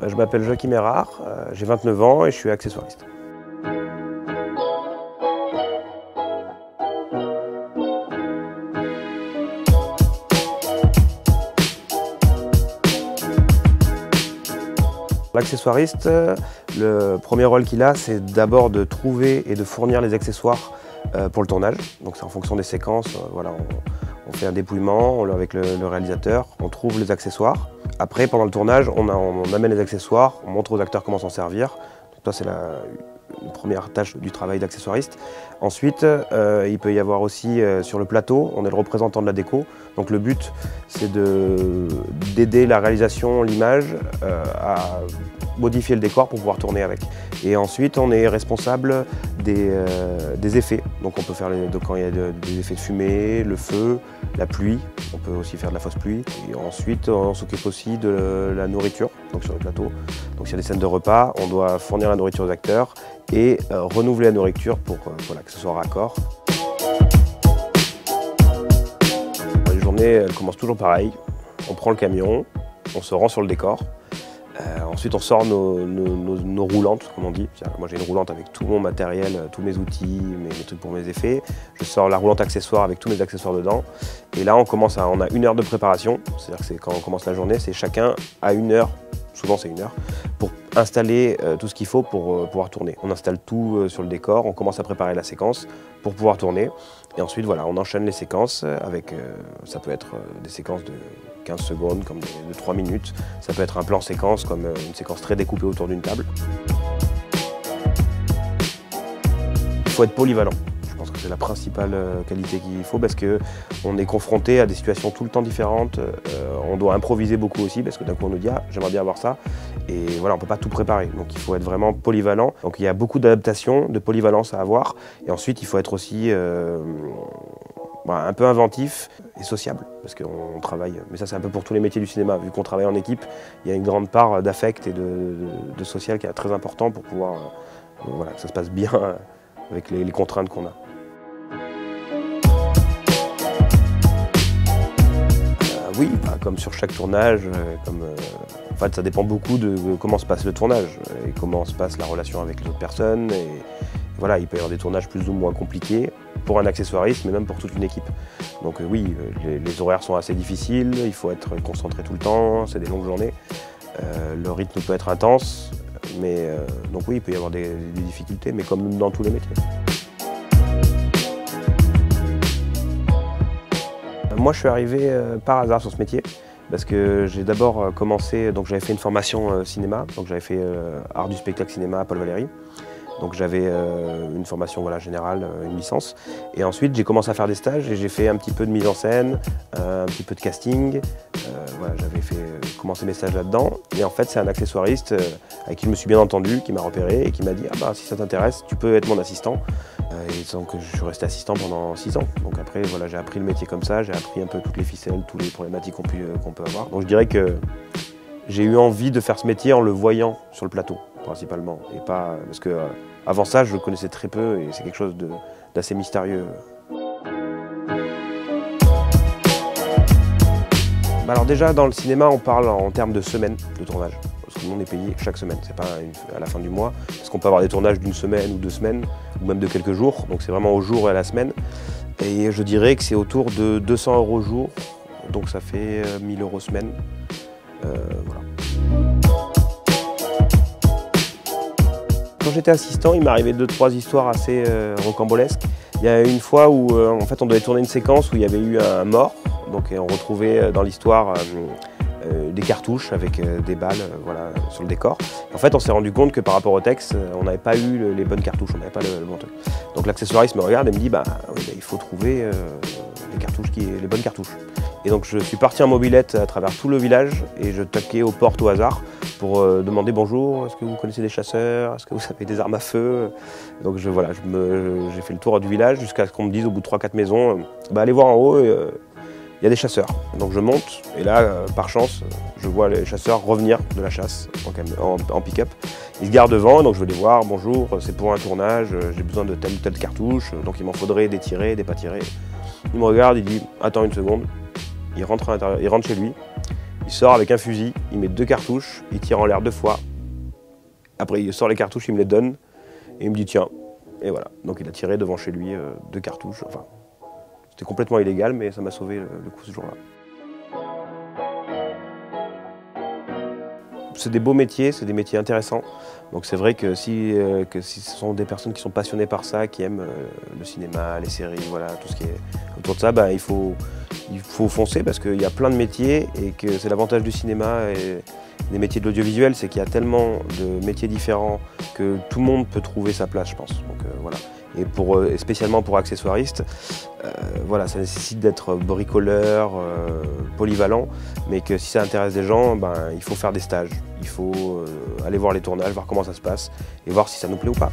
Je m'appelle Joachim Erard, j'ai 29 ans et je suis accessoiriste. L'accessoiriste, le premier rôle qu'il a, c'est d'abord de trouver et de fournir les accessoires pour le tournage. Donc c'est en fonction des séquences, voilà, on fait un dépouillement avec le réalisateur, on trouve les accessoires. Après, pendant le tournage, on amène les accessoires, on montre aux acteurs comment s'en servir. Donc ça, c'est une première tâche du travail d'accessoiriste. Ensuite, il peut y avoir aussi sur le plateau, on est le représentant de la déco. Donc le but, c'est d'aider la réalisation, l'image, à modifier le décor pour pouvoir tourner avec. Et ensuite, on est responsable des effets. Donc on peut faire quand il y a des effets de fumée, le feu, la pluie. On peut aussi faire de la fausse pluie. Et ensuite, on s'occupe aussi de la nourriture, donc sur le plateau. Donc s'il y a des scènes de repas, on doit fournir la nourriture aux acteurs et renouveler la nourriture pour voilà, que ce soit raccord. Les journées, elles commencent toujours pareil. On prend le camion, on se rend sur le décor. Ensuite, on sort nos roulantes, comme on dit. Moi, j'ai une roulante avec tout mon matériel, tous mes outils, mes trucs pour mes effets. Je sors la roulante accessoire avec tous mes accessoires dedans. Et là, on a 1 heure de préparation. C'est-à-dire que quand on commence la journée, c'est chacun à 1 heure, souvent c'est 1 heure, pour installer tout ce qu'il faut pour pouvoir tourner. On installe tout sur le décor, on commence à préparer la séquence pour pouvoir tourner. Et ensuite, voilà, on enchaîne les séquences avec, ça peut être des séquences de 15 secondes, comme de 3 minutes. Ça peut être un plan séquence, comme une séquence très découpée autour d'une table. Il faut être polyvalent. Je pense que c'est la principale qualité qu'il faut parce qu'on est confronté à des situations tout le temps différentes. On doit improviser beaucoup aussi parce que d'un coup on nous dit « Ah, j'aimerais bien avoir ça ». Et voilà, on ne peut pas tout préparer. Donc il faut être vraiment polyvalent. Donc il y a beaucoup d'adaptations, de polyvalence à avoir. Et ensuite, il faut être aussi un peu inventif et sociable, parce qu'on travaille, mais ça c'est un peu pour tous les métiers du cinéma, vu qu'on travaille en équipe, il y a une grande part d'affect et de social qui est très important pour pouvoir voilà, que ça se passe bien avec les contraintes qu'on a. Oui, comme sur chaque tournage, en fait, ça dépend beaucoup de comment se passe le tournage et comment se passe la relation avec les autres personnes. Et voilà, il peut y avoir des tournages plus ou moins compliqués pour un accessoiriste, mais même pour toute une équipe. Donc oui, les horaires sont assez difficiles, il faut être concentré tout le temps, c'est des longues journées. Le rythme peut être intense, mais donc oui, il peut y avoir des difficultés, mais comme dans tous les métiers. Moi, je suis arrivé par hasard sur ce métier parce que j'ai d'abord commencé, donc j'avais fait une formation cinéma, donc j'avais fait art du spectacle cinéma à Paul Valéry. Donc j'avais une formation voilà, générale, une licence. Et ensuite, j'ai commencé à faire des stages et j'ai fait un petit peu de mise en scène, un petit peu de casting. Voilà, j'avais commencé mes stages là-dedans. Et en fait, c'est un accessoiriste avec qui je me suis bien entendu, qui m'a repéré et qui m'a dit « Ah bah si ça t'intéresse, tu peux être mon assistant ». Et donc je suis resté assistant pendant 6 ans. Donc après, voilà, j'ai appris le métier comme ça, j'ai appris un peu toutes les ficelles, toutes les problématiques qu'on peut avoir. Donc je dirais que j'ai eu envie de faire ce métier en le voyant sur le plateau, principalement. Et pas, parce que avant ça, je le connaissais très peu et c'est quelque chose d'assez mystérieux. Alors déjà, dans le cinéma, on parle en termes de semaines de tournage. Parce que nous, on est payé chaque semaine, c'est pas à la fin du mois. Parce qu'on peut avoir des tournages d'1 semaine ou 2 semaines, ou même de quelques jours. Donc c'est vraiment au jour et à la semaine. Et je dirais que c'est autour de 200 € jour. Donc ça fait 1 000 € semaine. Voilà. Quand j'étais assistant, il m'arrivait 2-3 histoires assez rocambolesques. Il y a une fois où en fait, on devait tourner une séquence où il y avait eu un mort. Donc on retrouvait dans l'histoire des cartouches avec des balles voilà, sur le décor. En fait, on s'est rendu compte que par rapport au texte, on n'avait pas eu les bonnes cartouches, on n'avait pas le bon truc. Donc l'accessoiriste me regarde et me dit oui, il faut trouver les bonnes cartouches. Et donc je suis parti en mobilette à travers tout le village et je toquais aux portes au hasard pour demander bonjour, est-ce que vous connaissez des chasseurs, est-ce que vous avez des armes à feu? Donc j'ai fait le tour du village jusqu'à ce qu'on me dise au bout de 3-4 maisons, allez voir en haut, il y a des chasseurs. Donc je monte et là, par chance, je vois les chasseurs revenir de la chasse en pick-up. Ils se garent devant, donc je vais les voir, bonjour, c'est pour un tournage, j'ai besoin de telle ou telle cartouche, donc il m'en faudrait des tirées, des pas tirées. Il me regarde, il dit attends une seconde, il rentre chez lui, Il sort avec un fusil, il met 2 cartouches, il tire en l'air 2 fois. Après il sort les cartouches, il me les donne et il me dit tiens. Et voilà, donc il a tiré devant chez lui 2 cartouches. Enfin, c'était complètement illégal, mais ça m'a sauvé le coup ce jour-là. C'est des beaux métiers, c'est des métiers intéressants. Donc c'est vrai que si ce sont des personnes qui sont passionnées par ça, qui aiment le cinéma, les séries, voilà, tout ce qui est autour de ça, bah, il faut foncer parce qu'il y a plein de métiers et que c'est l'avantage du cinéma et des métiers de l'audiovisuel, c'est qu'il y a tellement de métiers différents que tout le monde peut trouver sa place, je pense. Donc, voilà. Et spécialement pour accessoiristes, voilà, ça nécessite d'être bricoleur, polyvalent, mais que si ça intéresse des gens, ben, il faut faire des stages, il faut aller voir les tournages, voir comment ça se passe et voir si ça nous plaît ou pas.